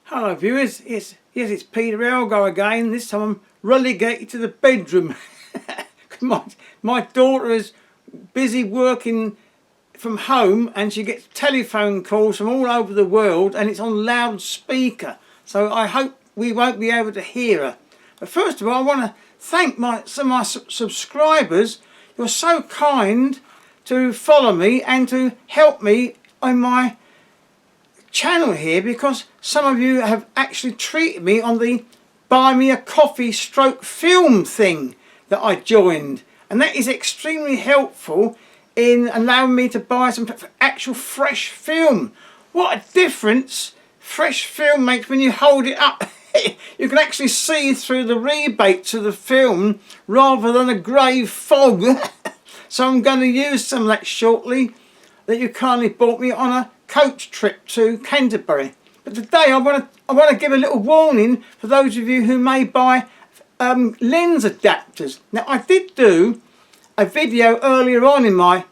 Hello viewers, yes it's Peter Elgo again. This time I'm relegated to the bedroom. my daughter is busy working from home and she gets telephone calls from all over the world and it's on loudspeaker, so I hope we won't be able to hear her. But first of all, I want to thank some of my subscribers. You're so kind to follow me and to help me on my channel here, because some of you have actually treated me on the buy me a coffee stroke film thing that I joined, and that is extremely helpful in allowing me to buy some actual fresh film. What a difference fresh film makes when you hold it up. You can actually see through the rebates of the film rather than a grey fog. So I'm going to use some of that shortly, that you kindly bought me on a coach trip to Canterbury. But today I want to give a little warning for those of you who may buy lens adapters. Now, I did do a video earlier on in my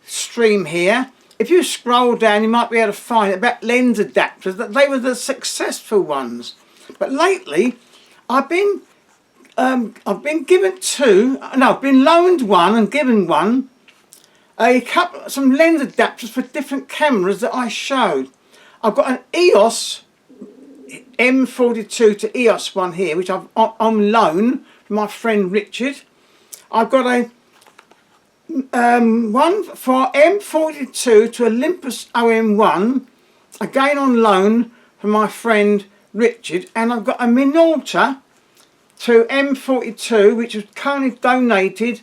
stream here. If you scroll down, you might be able to find it about lens adapters, that they were the successful ones. But lately I've been loaned one and given one some lens adapters for different cameras that I showed. I've got an EOS M42 to EOS one here, which I've on loan from my friend Richard. I've got a one for M42 to Olympus OM1, again on loan from my friend Richard, and I've got a Minolta to M42, which was kindly donated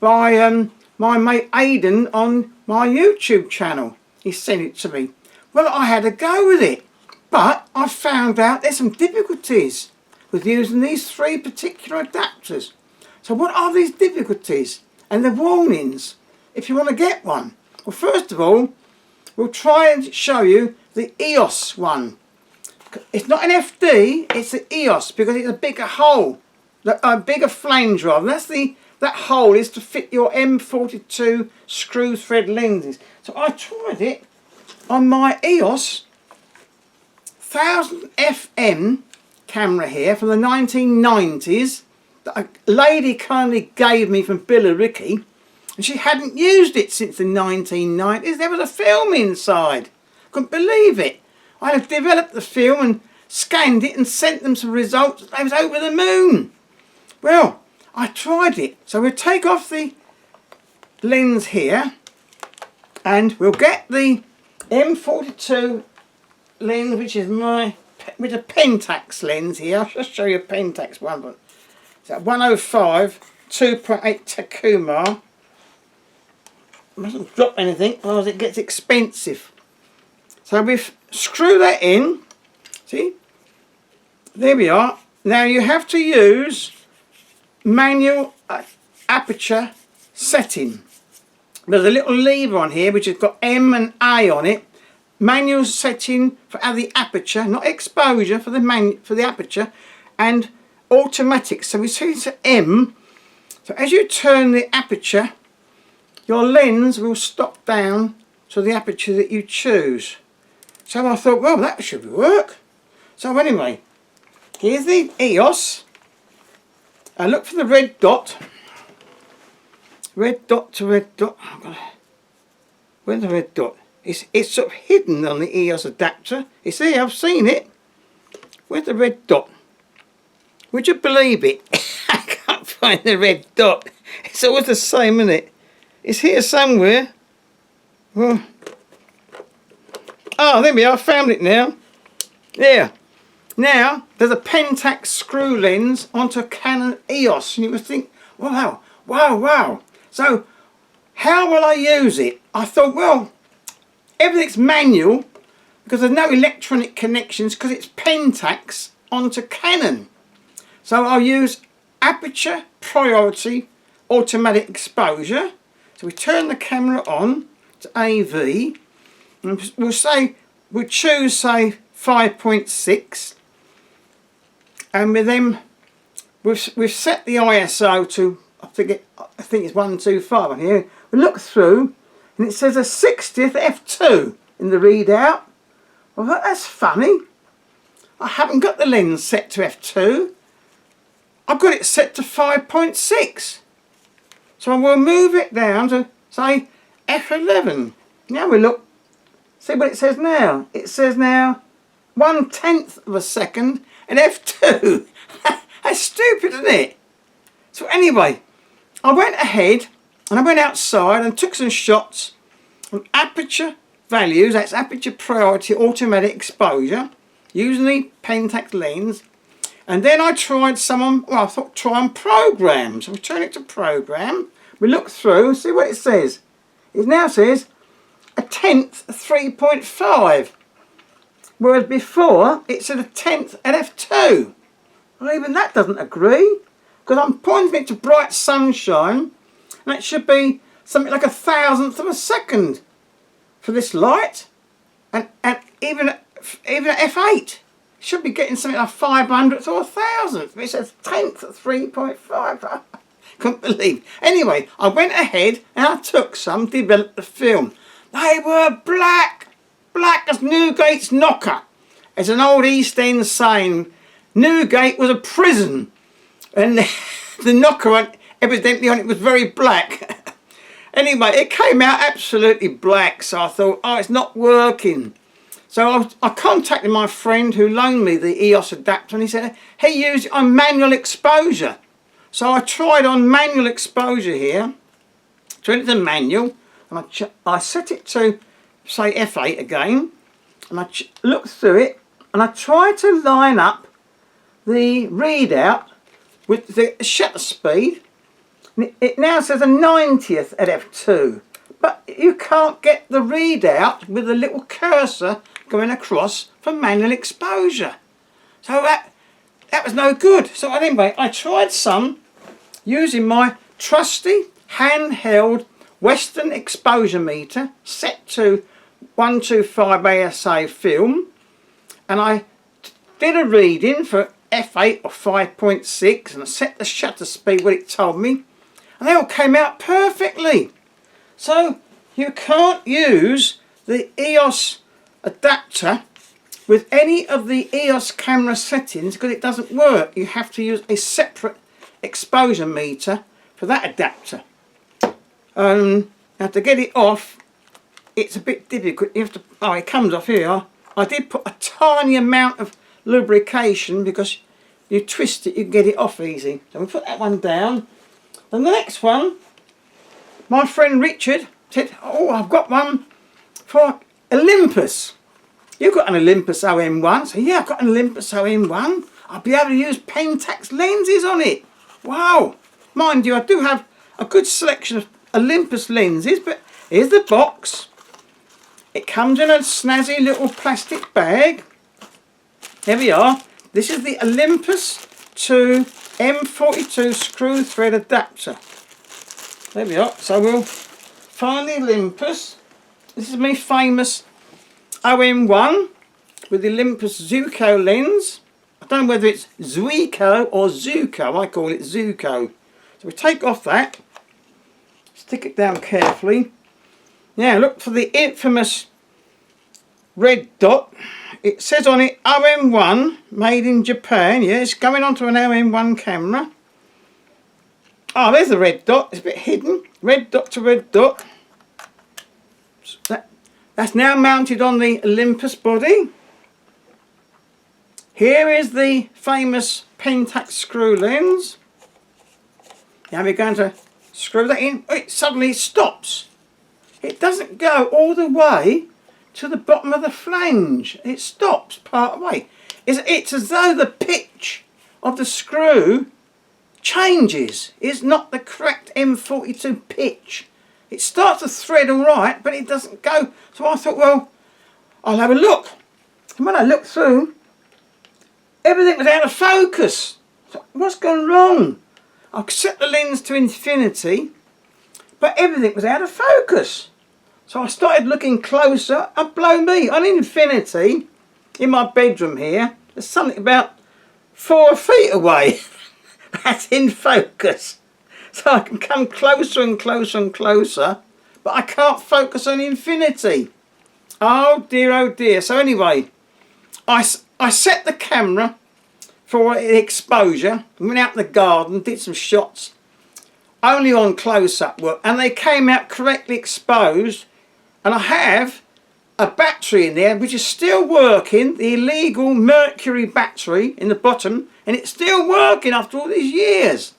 by my mate Aidan on my YouTube channel. He sent it to me. Well, I had a go with it, but I found out there's some difficulties with using these three particular adapters. So what are these difficulties and the warnings if you want to get one? Well, first of all, we'll try and show you the EOS one. It's not an FD, it's the EOS, because it's a bigger hole, a bigger flange rather. That hole is to fit your M42 screw thread lenses. So I tried it on my EOS 1000 FM camera here from the 1990s that a lady kindly gave me from Billericay, and she hadn't used it since the 1990s. There was a film inside. Couldn't believe it. I had developed the film and scanned it and sent them some results. They was over the moon. Well, I tried it. So we'll take off the lens here and we'll get the M42 lens, which is with a Pentax lens here. I'll just show you a Pentax one. But it's at 105 2.8 Takuma. Mustn't drop anything, otherwise it gets expensive. So we screw that in. See? There we are. Now you have to use manual aperture setting. There's a little lever on here which has got M and A on it. Manual setting for the aperture, not exposure, for the aperture, and automatic. So we see it's M. So as you turn the aperture, your lens will stop down to the aperture that you choose. So I thought, well, that should work. So anyway, here's the EOS. I look for the red dot. Red dot to red dot. Where's the red dot? It's sort of hidden on the EOS adapter. You see, I've seen it. Where's the red dot? Would you believe it? I can't find the red dot. It's always the same, isn't it? It's here somewhere. Well, oh, there we are. I found it now. There. Now, there's a Pentax screw lens onto a Canon EOS. And you would think, wow. So, how will I use it? I thought, well, everything's manual because there's no electronic connections because it's Pentax onto Canon. So I'll use aperture priority automatic exposure. So we turn the camera on to AV. And we'll choose, say, 5.6. And with them, we've set the ISO to, I think it's 125 on here. We look through and it says a 60th f2 in the readout. Well, that's funny. I haven't got the lens set to f2. I've got it set to 5.6. So I will move it down to, say, f11. Now we look, see what it says now. It says now 1/10 of a second and f2. That's stupid, isn't it? So anyway, I went ahead and I went outside and took some shots on aperture values, that's aperture priority automatic exposure, using the Pentax lens. And then I tried some on, well, I thought try on programs. So we turn it to program, we look through, see what it says. It now says a 1/10 3.5, whereas before it said a 1/10 at f2. Well, even that doesn't agree, because I'm pointing it to bright sunshine and it should be something like 1/1000th of a second for this light, and even at f8 should be getting something like 500th or 1,000th. It says 1/10 at 3.5. Couldn't believe. Anyway, I went ahead and I took some, developed the film. They were black as Newgate's knocker. As an old East End saying, Newgate was a prison, and the knocker evidently on it was very black. Anyway, it came out absolutely black, so I thought, oh, it's not working. So I contacted my friend who loaned me the EOS adapter, and he said he used it on manual exposure. So I tried on manual exposure here, turned it to manual, and I set it to, say, f8 again, and I looked through it, and I tried to line up the readout with the shutter speed. It now says a 90th at f2, but you can't get the readout with the little cursor going across for manual exposure. So that was no good. So anyway, I tried some using my trusty handheld Western exposure meter set to 125 ASA film, and I did a reading for f8 or 5.6 and I set the shutter speed what it told me, and they all came out perfectly. So you can't use the EOS adapter with any of the EOS camera settings because it doesn't work. You have to use a separate exposure meter for that adapter. Now to get it off, it's a bit difficult. You have to, oh, it comes off here. I did put a tiny amount of lubrication because you twist it, you can get it off easy. So we put that one down. And the next one, my friend Richard said, oh, I've got one for Olympus. You've got an Olympus OM1. So yeah, I've got an Olympus OM1. I'll be able to use Pentax lenses on it. Wow. Mind you, I do have a good selection of Olympus lenses, but here's the box. It comes in a snazzy little plastic bag. Here we are. This is the Olympus M42 screw thread adapter. There we are. So we'll find the Olympus. This is my famous OM1 with the Olympus Zuiko lens. I don't know whether it's Zuiko or Zuko. I call it Zuko. So we take off that, stick it down carefully. Now look for the infamous red dot. It says on it OM1 made in Japan. Yeah, it's going onto an OM1 camera. Oh, there's the red dot. It's a bit hidden. Red dot to red dot. That's now mounted on the Olympus body. Here is the famous Pentax screw lens. Now we're going to screw that in. Oh, it suddenly stops. It doesn't go all the way to the bottom of the flange. It stops part way. It's as though the pitch of the screw changes. It's not the correct M42 pitch. It starts to thread all right, but it doesn't go. So I thought, well, I'll have a look. And when I looked through, everything was out of focus. So what's gone wrong? I set the lens to infinity, but everything was out of focus. So I started looking closer, and blow me, on infinity, in my bedroom here, there's something about 4 feet away. That's in focus. So I can come closer and closer and closer, but I can't focus on infinity. Oh dear, oh dear. So anyway, I I set the camera for the exposure, went out in the garden, did some shots, only on close-up work, and they came out correctly exposed. And I have a battery in there which is still working, the illegal mercury battery in the bottom, and it's still working after all these years.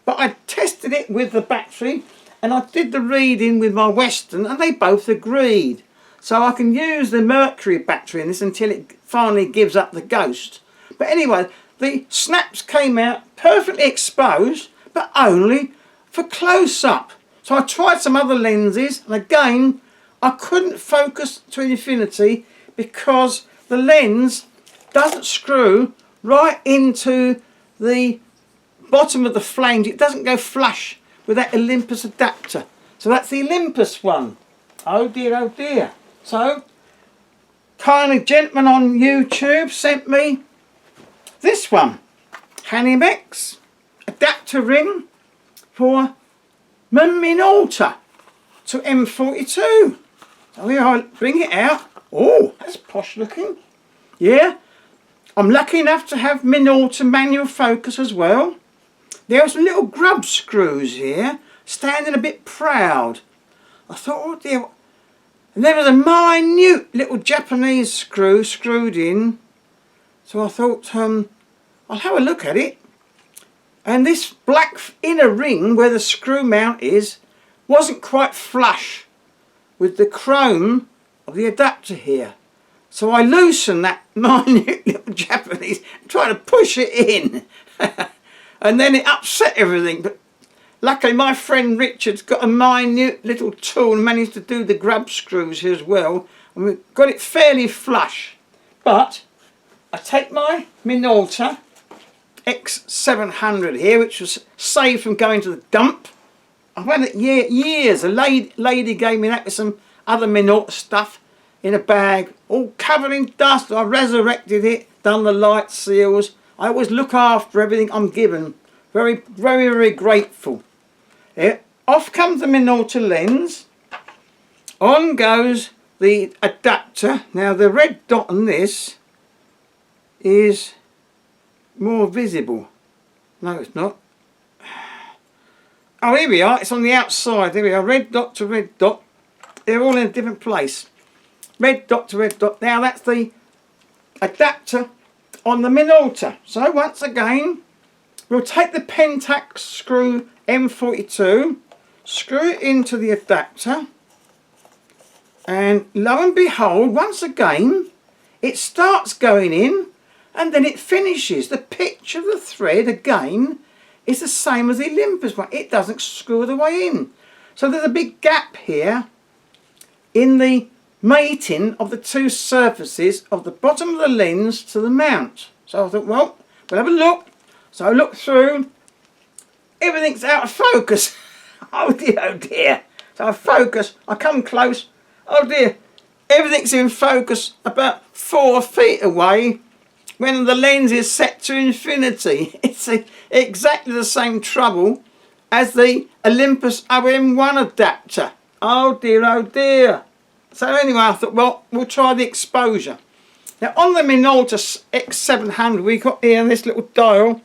But I tested it with the battery and I did the reading with my Western and they both agreed. So I can use the mercury battery in this until it finally gives up the ghost. But anyway, the snaps came out perfectly exposed, but only for close-up. So I tried some other lenses, and again I couldn't focus to infinity because the lens doesn't screw right into the bottom of the flange. It doesn't go flush with that Olympus adapter. So that's the Olympus one. Oh dear, oh dear. So, kindly gentleman on YouTube sent me this one. Hanimex adapter ring for Minolta to M42. So here I bring it out. Oh, that's posh looking. Yeah, I'm lucky enough to have Minolta manual focus as well. There are some little grub screws here, standing a bit proud. I thought, oh dear. And there was a minute little Japanese screw screwed in. So I thought, I'll have a look at it. And this black inner ring where the screw mount is wasn't quite flush with the chrome of the adapter here. So I loosened that minute little Japanese, trying to push it in. And then it upset everything. But luckily my friend Richard's got a minute little tool and managed to do the grub screws here as well. And we got it fairly flush. But I take my Minolta X700 here, which was saved from going to the dump. I've had it years. A lady gave me that with some other Minolta stuff in a bag, all covered in dust. I resurrected it, done the light seals. I always look after everything I'm given. Very, very, very grateful. Yeah. Off comes the Minolta lens. On goes the adapter. Now the red dot on this is more visible. No, it's not. Oh, here we are. It's on the outside. There we are. Red dot to red dot. They're all in a different place. Red dot to red dot. Now that's the adapter on the Minolta. So once again, we'll take the Pentax screw M42, screw it into the adapter, and lo and behold, once again, it starts going in and then it finishes. The pitch of the thread again is the same as the Olympus one. It doesn't screw the way in. So there's a big gap here in the mating of the two surfaces of the bottom of the lens to the mount. So I thought, well, we'll have a look. So I look through, everything's out of focus. Oh dear, oh dear. So I focus, I come close, oh dear, everything's in focus about 4 feet away when the lens is set to infinity. It's exactly the same trouble as the Olympus OM1 adapter. Oh dear, oh dear. So anyway, I thought, well, we'll try the exposure. Now on the Minolta X700, we got here this little dial,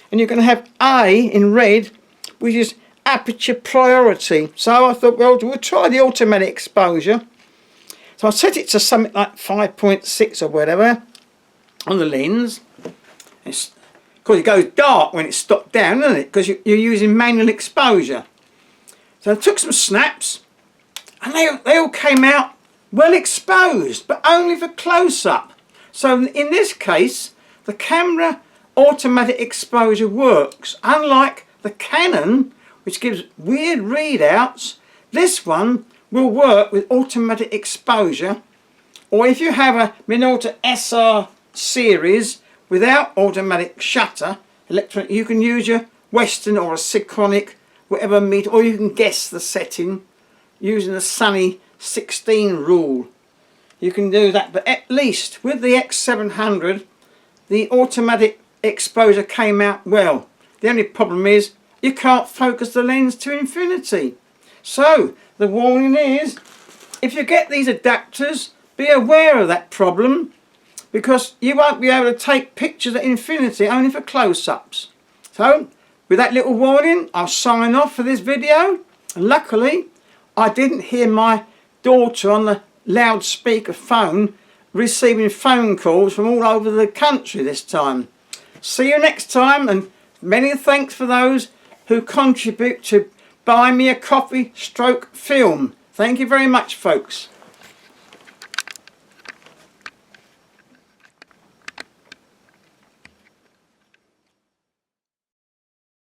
and you're going to have A in red, which is aperture priority. So I thought, well, we'll try the automatic exposure. So I set it to something like 5.6 or whatever on the lens. Of course, it goes dark when it's stopped down, doesn't it? Because you're using manual exposure. So I took some snaps, and they all came out well exposed, but only for close-up. So in this case, the camera automatic exposure works. Unlike the Canon, which gives weird readouts, this one will work with automatic exposure. Or if you have a Minolta SR series without automatic shutter, electronic, you can use your Western or a Synchronic, whatever meter, or you can guess the setting using the Sunny 16 rule. You can do that, but at least with the X700, the automatic exposure came out well. The only problem is you can't focus the lens to infinity. So the warning is, if you get these adapters, be aware of that problem, because you won't be able to take pictures at infinity, only for close-ups. So, with that little warning, I'll sign off for this video. And luckily, I didn't hear my daughter on the loudspeaker phone receiving phone calls from all over the country this time. See you next time, and many thanks for those who contribute to buy me a coffee stroke film. Thank you very much, folks.